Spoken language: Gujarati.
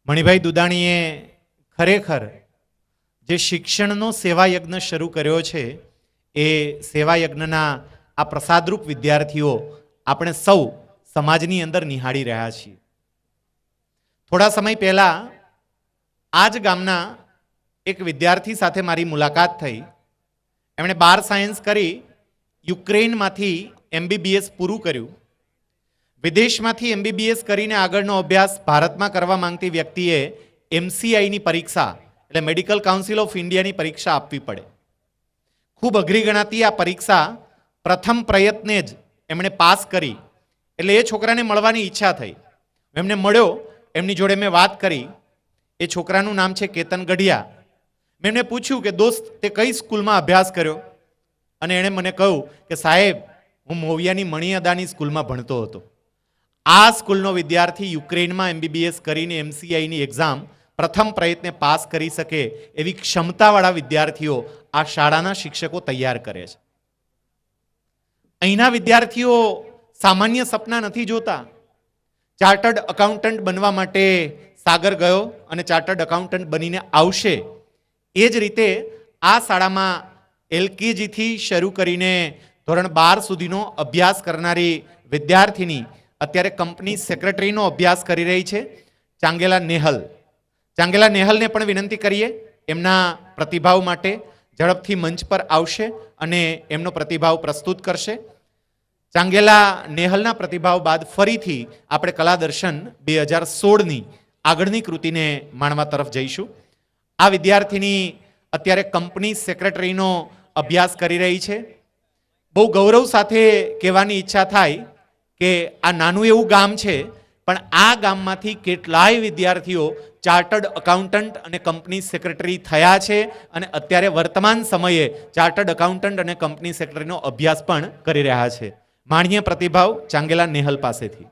મણિભાઈ દુદાણીએ ખરેખર જે શિક્ષણનો સેવાયજ્ઞ શરૂ કર્યો છે એ સેવાયજ્ઞના આ પ્રસાદરૂપ વિદ્યાર્થીઓ આપણે સૌ સમાજની અંદર નિહાળી રહ્યા છીએ. થોડા સમય પહેલા આ જ ગામના એક વિદ્યાર્થી સાથે મારી મુલાકાત થઈ. એમણે 12 સાયન્સ કરી યુક્રેનમાંથી MBBS પૂરું કર્યું. વિદેશમાંથી MBBS કરીને આગળનો અભ્યાસ ભારતમાં કરવા માંગતી વ્યક્તિએ MCIની પરીક્ષા એટલે મેડિકલ કાઉન્સિલ ઓફ ઇન્ડિયાની પરીક્ષા આપવી પડે. ખૂબ અઘરી ગણાતી આ પરીક્ષા પ્રથમ પ્રયત્ને જ એમણે પાસ કરી. એટલે એ છોકરાને મળવાની ઈચ્છા થઈ. એમને મળ્યો, એમની જોડે મેં વાત કરી. એ છોકરાનું નામ છે કેતન ગઢિયા. મેં એમને પૂછ્યું કે દોસ્ત તે કઈ સ્કૂલમાં અભ્યાસ કર્યો? અને એણે મને કહ્યું કે સાહેબ હું મોવિયાની મણિયાદાની સ્કૂલમાં ભણતો હતો. આ સ્કૂલનો વિદ્યાર્થી યુક્રેનમાં MBBS કરીને MCIની એક્ઝામ પ્રથમ પ્રયત્ને પાસ કરી શકે એવી ક્ષમતાવાળા વિદ્યાર્થીઓ આ શાળાના શિક્ષકો તૈયાર કરે છે. અહીંના વિદ્યાર્થીઓ સામાન્ય સપના નથી જોતા. ચાર્ટર્ડ એકાઉન્ટન્ટ બનવા માટે સાગર ગયો અને ચાર્ટર્ડ એકાઉન્ટન્ટ બનીને આવશે. એ જ રીતે આ શાળામાં LKG થી શરૂ કરીને ધોરણ 12 સુધીનો અભ્યાસ કરનારી વિદ્યાર્થીની અત્યારે કંપની સેક્રેટરીનો અભ્યાસ કરી રહી છે, ચાંગેલા નેહલ. ચાંગેલા નેહલને પણ વિનંતી કરીએ એમના પ્રતિભાવ માટે ઝડપથી મંચ પર આવશે અને એમનો પ્રતિભાવ પ્રસ્તુત કરશે. ચાંગેલા નેહલના પ્રતિભાવ બાદ ફરીથી આપણે કલાદર્શન 2016ની આગળની કૃતિને માણવા તરફ જઈશું. આ વિદ્યાર્થીની અત્યારે કંપની સેક્રેટરીનો અભ્યાસ કરી રહી છે. બહુ ગૌરવ સાથે કહેવાની ઈચ્છા થાય કે આ નાનું એવું ગામ છે, પણ આ ગામમાંથી કેટલાય વિદ્યાર્થીઓ ચાર્ટર્ડ એકાઉન્ટન્ટ અને કંપની સેક્રેટરી થયા છે અને અત્યારે વર્તમાન સમયે ચાર્ટર્ડ એકાઉન્ટન્ટ અને કંપની સેક્રેટરીનો અભ્યાસ પણ કરી રહ્યા છે. માણીએ પ્રતિભાવ ચાંગેલા નેહલ પાસેથી.